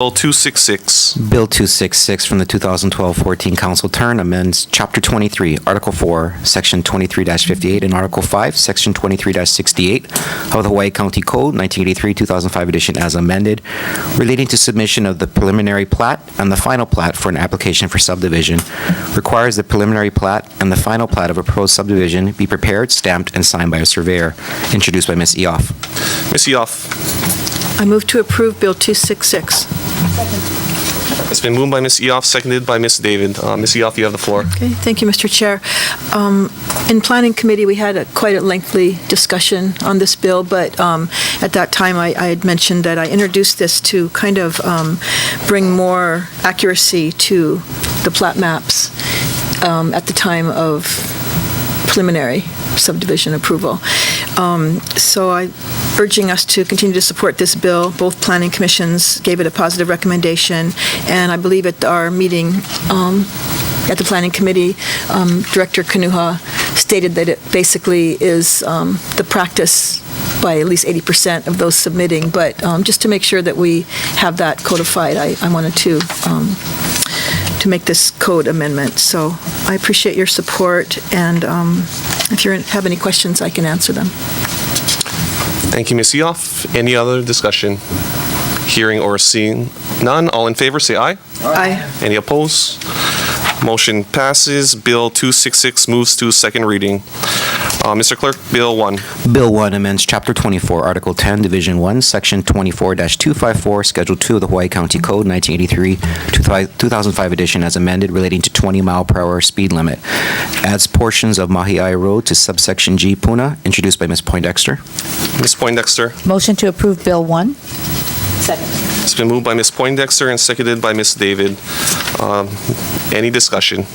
Bill 266. Bill 266 from the 2012-14 Council Turn amends Chapter 23, Article 4, Section 23-58, and Article 5, Section 23-68 of the Hawaii County Code, 1983-2005 edition as amended, relating to submission of the preliminary plat and the final plat for an application for subdivision, requires the preliminary plat and the final plat of a proposed subdivision be prepared, stamped, and signed by a surveyor. Introduced by Ms. Eoff. Ms. Eoff. I move to approve Bill 266. It's been moved by Ms. Eoff, seconded by Ms. David. Ms. Eoff, you have the floor. Okay, thank you, Mr. Chair. In Planning Committee, we had quite a lengthy discussion on this bill, but at that time, I had mentioned that I introduced this to kind of bring more accuracy to the plat maps at the time of preliminary subdivision approval. So I'm urging us to continue to support this bill. Both planning commissions gave it a positive recommendation, and I believe at our meeting at the planning committee, Director Kanuha stated that it basically is the practice by at least 80% of those submitting, but just to make sure that we have that codified, I wanted to make this code amendment. So I appreciate your support, and if you have any questions, I can answer them. Thank you, Ms. Eoff. Any other discussion? Hearing or seeing none, all in favor say aye. Aye. Any opposed? Motion passes. Bill 266 moves to second reading. Mr. Clerk, Bill 1. Bill 1 amends Chapter 24, Article 10, Division 1, Section 24-254, Schedule 2 of the Hawaii County Code, 1983-2005 edition as amended, relating to 20-mile-per-hour speed limit. Adds portions of Mahiai Road to subsection G, Puna, introduced by Ms. Poindexter. Ms. Poindexter. Motion to approve Bill 1. Second. It's been moved by Ms. Poindexter and seconded by Ms. David. Any discussion?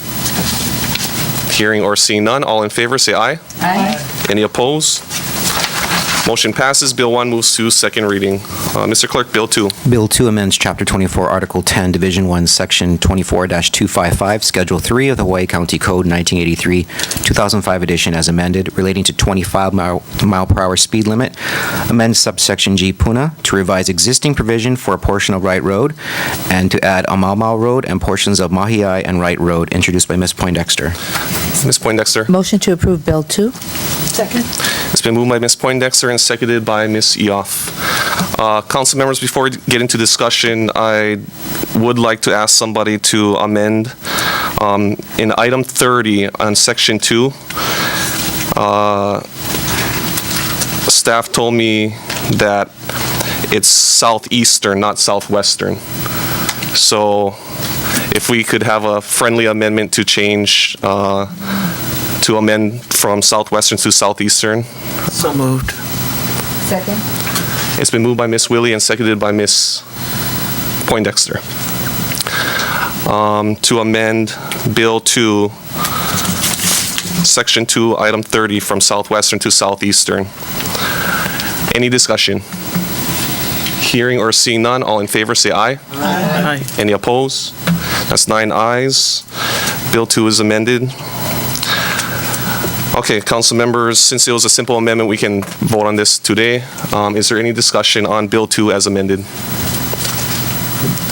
Hearing or seeing none, all in favor say aye. Aye. Any opposed? Motion passes. Bill 1 moves to second reading. Mr. Clerk, Bill 2. Bill 2 amends Chapter 24, Article 10, Division 1, Section 24-255, Schedule 3 of the Hawaii County Code, 1983-2005 edition as amended, relating to 25-mile-per-hour speed limit. Amends subsection G, Puna, to revise existing provision for a portion of Wright Road, and to add Amaumau Road and portions of Mahiai and Wright Road, introduced by Ms. Poindexter. Ms. Poindexter. Motion to approve Bill 2. Second. It's been moved by Ms. Poindexter and seconded by Ms. Eoff. Council members, before we get into discussion, I would like to ask somebody to amend in item 30 on section 2. Staff told me that it's southeastern, not southwestern. So if we could have a friendly amendment to change, to amend from southwestern to southeastern. So moved. Second. It's been moved by Ms. Willie and seconded by Ms. Poindexter. To amend Bill 2, Section 2, Item 30, from southwestern to southeastern. Any discussion? Hearing or seeing none, all in favor say aye. Aye. Any opposed? That's 9 ayes. Bill 2 is amended. Okay, council members, since it was a simple amendment, we can vote on this today. Is there any discussion on Bill 2 as amended?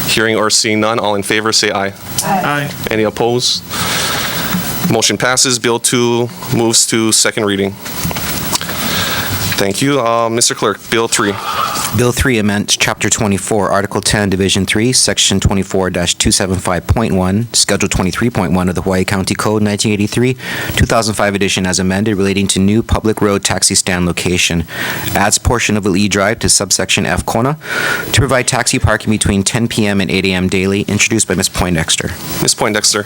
Hearing or seeing none, all in favor say aye. Aye. Any opposed? Motion passes. Bill 2 moves to second reading. Thank you. Mr. Clerk, Bill 3. Bill 3 amends Chapter 24, Article 10, Division 3, Section 24-275.1, Schedule 23.1 of the Hawaii County Code, 1983-2005 edition as amended, relating to new public road taxi stand location. Adds portion of Lee Drive to subsection F Kona to provide taxi parking between 10 p.m. and 8 a.m. daily, introduced by Ms. Poindexter. Ms. Poindexter.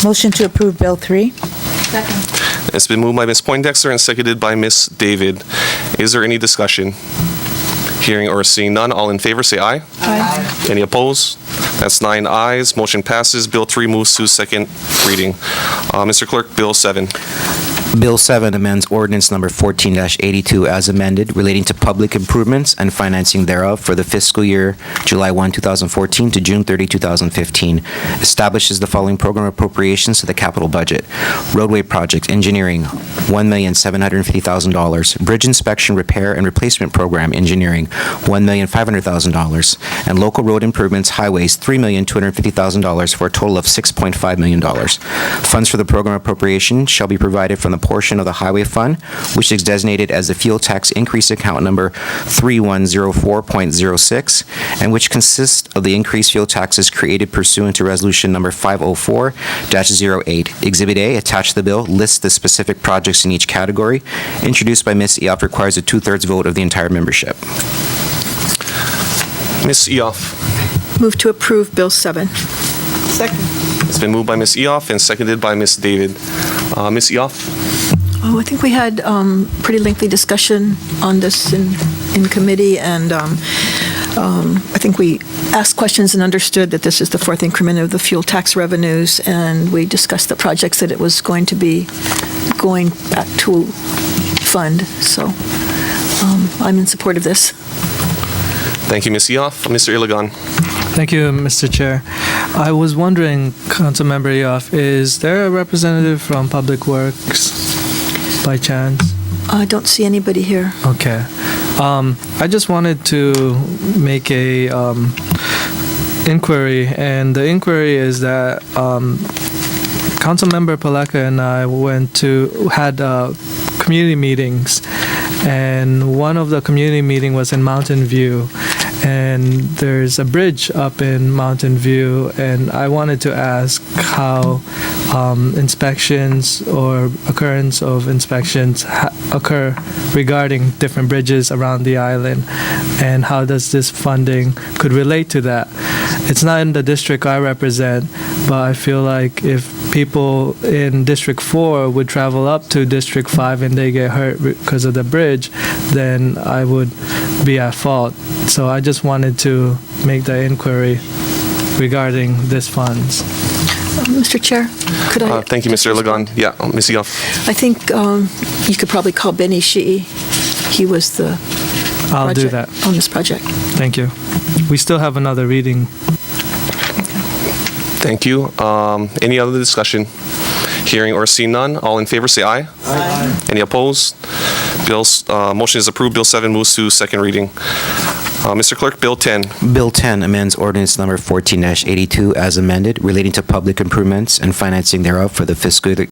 Motion to approve Bill 3. Second. It's been moved by Ms. Poindexter and seconded by Ms. David. Is there any discussion? Hearing or seeing none, all in favor say aye. Aye. Any opposed? That's 9 ayes. Motion passes. Bill 3 moves to second reading. Mr. Clerk, Bill 7. Bill 7 amends ordinance number 14-82 as amended relating to public improvements and financing thereof for the fiscal year July 1, 2014 to June 30, 2015. Establishes the following program appropriations to the capital budget. Roadway project engineering, $1,750,000. Bridge inspection, repair, and replacement program engineering, $1,500,000. And local road improvements, highways, $3,250,000 for a total of $6.5 million. Funds for the program appropriation shall be provided from the portion of the highway fund, which is designated as the fuel tax increase account number 3104.06, and which consists of the increased fuel taxes created pursuant to resolution number 504-08. Exhibit A, attached to the bill, lists the specific projects in each category. Introduced by Ms. Eoff, requires a two-thirds vote of the entire membership. Ms. Eoff. Move to approve Bill 7. Second. It's been moved by Ms. Eoff and seconded by Ms. David. Ms. Eoff? Oh, I think we had pretty lengthy discussion on this in committee, and I think we asked questions and understood that this is the fourth increment of the fuel tax revenues, and we discussed the projects that it was going to be going back to fund. So I'm in support of this. Thank you, Ms. Eoff. Mr. Iligan? Thank you, Mr. Chair. I was wondering, Councilmember Eoff, is there a representative from Public Works by chance? I don't see anybody here. Okay. I just wanted to make a inquiry, and the inquiry is that Councilmember Paleka and I had community meetings, and one of the community meeting was in Mountain View, and there's a bridge up in Mountain View, and I wanted to ask how inspections or occurrence of inspections occur regarding different bridges around the island, and how does this funding could relate to that. It's not in the district I represent, but I feel like if people in District 4 would travel up to District 5 and they get hurt because of the bridge, then I would be at fault. So I just wanted to make the inquiry regarding these funds. Mr. Chair, could I? Thank you, Mr. Iligan. Yeah, Ms. Eoff. I think you could probably call Benny Shee. He was the I'll do project that. on this project. Thank you. We still have another reading. Thank you. Any other discussion? Hearing or seeing none, all in favor say aye. Aye. Any opposed? Motion is approved. Bill 7 moves to second reading. Mr. Clerk, Bill 10. Bill 10 amends ordinance number 14-82 as amended relating to public improvements and financing thereof for the fiscal